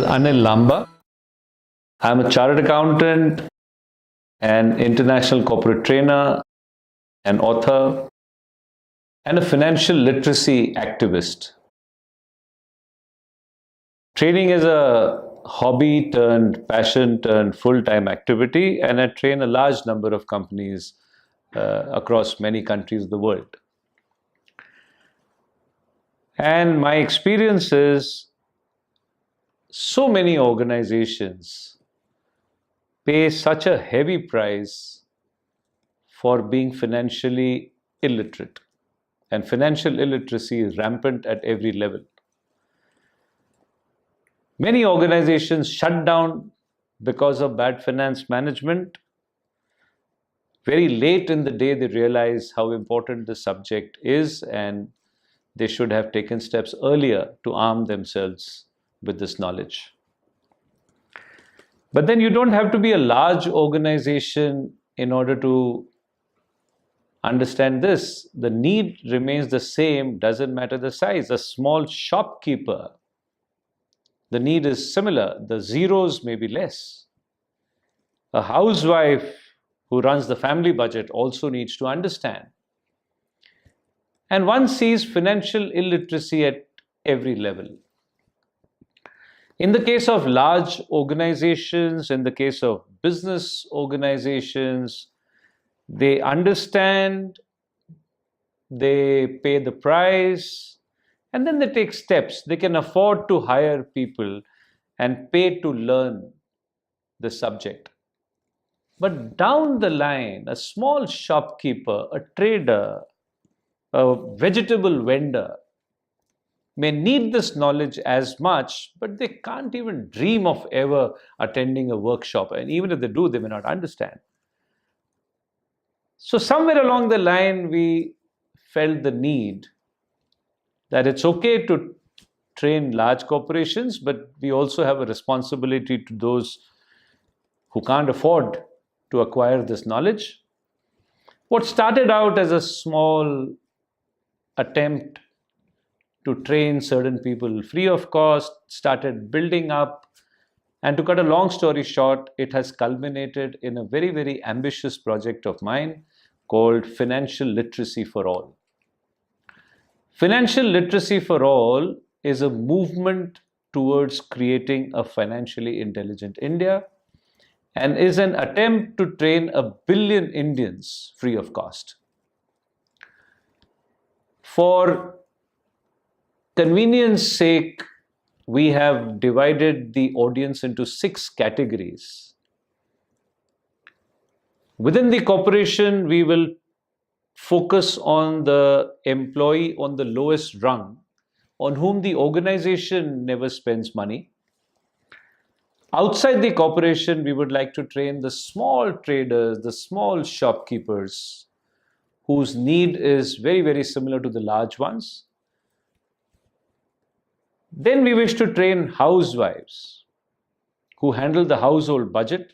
Anil Lamba. I'm a chartered accountant, an international corporate trainer, an author, and a financial literacy activist. Trading is a hobby turned passion turned full-time activity, and I train a large number of companies across many countries of the world. And my experience is so many organizations pay such a heavy price for being financially illiterate. And financial illiteracy is rampant at every level. Many organizations shut down because of bad finance management. Very late in the day, they realize how important the subject is, and they should have taken steps earlier to arm themselves with this knowledge. But then you don't have to be a large organization in order to understand this. The need remains the same, doesn't matter the size. A small shopkeeper, the need is similar. The zeros may be less. A housewife who runs the family budget also needs to understand. And one sees financial illiteracy at every level. In the case of large organizations, in the case of business organizations, they understand, they pay the price, and then they take steps. They can afford to hire people and pay to learn the subject. But down the line, a small shopkeeper, a trader, a vegetable vendor may need this knowledge as much, but they can't even dream of ever attending a workshop. And even if they do, they may not understand. So somewhere along the line, we felt the need that it's okay to train large corporations, but we also have a responsibility to those who can't afford to acquire this knowledge. What started out as a small attempt to train certain people free of cost started building up. And to cut a long story short, it has culminated in a very, very ambitious project of mine called Financial Literacy for All. Financial Literacy for All is a movement towards creating a financially intelligent India and is an attempt to train 1 billion Indians free of cost. For convenience sake, we have divided the audience into 6 categories. Within the corporation, we will focus on the employee on the lowest rung, on whom the organization never spends money. Outside the corporation, we would like to train the small traders, the small shopkeepers, whose need is very, very similar to the large ones. Then we wish to train housewives who handle the household budget,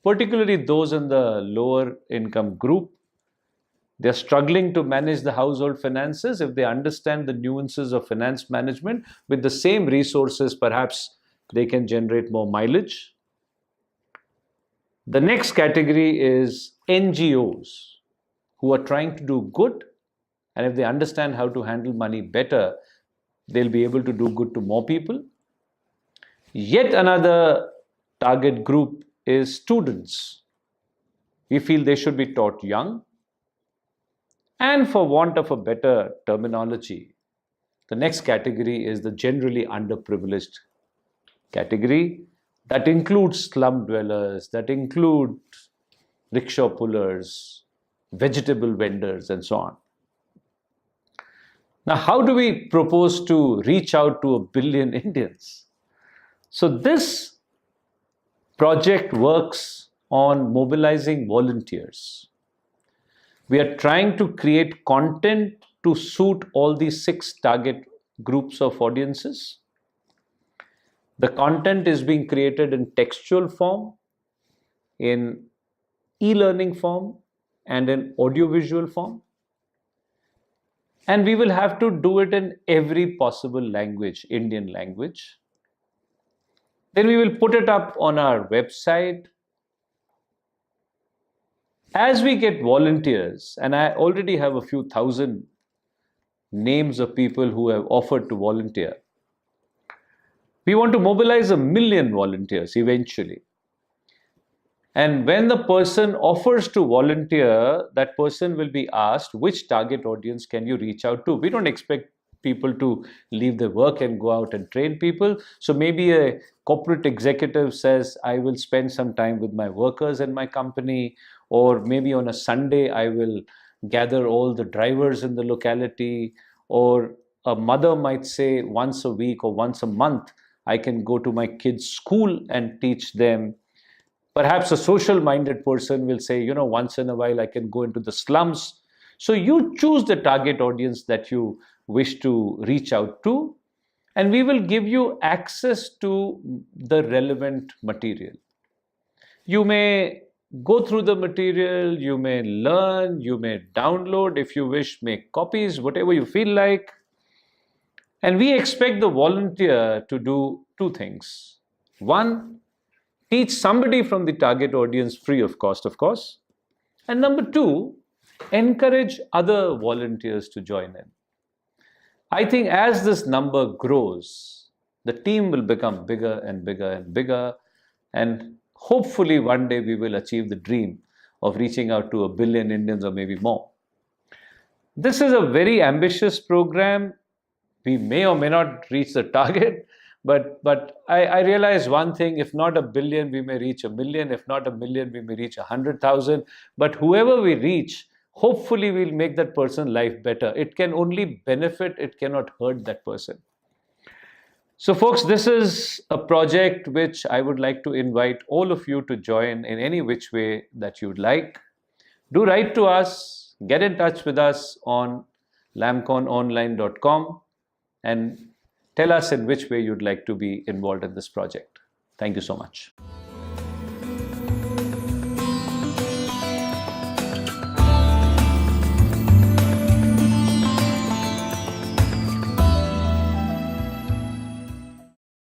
particularly those in the lower income group. They're struggling to manage the household finances. If they understand the nuances of finance management, with the same resources, perhaps they can generate more mileage. The next category is NGOs who are trying to do good, and if they understand how to handle money better, they'll be able to do good to more people. Yet another target group is students. We feel they should be taught young. And for want of a better terminology, the next category is the generally underprivileged category. That includes slum dwellers, that includes rickshaw pullers, vegetable vendors, and so on. Now, how do we propose to reach out to 1 billion Indians? So this project works on mobilizing volunteers. We are trying to create content to suit all these 6 target groups of audiences. The content is being created in textual form, in e-learning form, and in audiovisual form. And we will have to do it in every possible language, Indian language. Then we will put it up on our website. As we get volunteers, and I already have a few thousand names of people who have offered to volunteer, we want to mobilize 1 million volunteers eventually. And when the person offers to volunteer, that person will be asked, which target audience can you reach out to? We don't expect people to leave their work and go out and train people. So maybe a corporate executive says, I will spend some time with my workers in my company, or maybe on a Sunday, I will gather all the drivers in the locality, or a mother might say once a week or once a month, I can go to my kids' school and teach them. Perhaps a social minded person will say, once in a while I can go into the slums. So you choose the target audience that you wish to reach out to, and we will give you access to the relevant material. You may go through the material, you may learn, you may download, if you wish, make copies, whatever you feel like. And we expect the volunteer to do two things. One, teach somebody from the target audience free of cost, of course. And number two, encourage other volunteers to join in. I think as this number grows, the team will become bigger and bigger and bigger. And hopefully one day we will achieve the dream of reaching out to 1 billion Indians or maybe more. This is a very ambitious program. We may or may not reach the target. But I realize one thing, if not 1 billion, we may reach 1 million. If not 1 million, we may reach 100,000. But whoever we reach, hopefully we'll make that person's life better. It can only benefit, it cannot hurt that person. So folks, this is a project which I would like to invite all of you to join in any which way that you'd like. Do write to us, get in touch with us on LamconOnline.com and tell us in which way you'd like to be involved in this project. Thank you so much.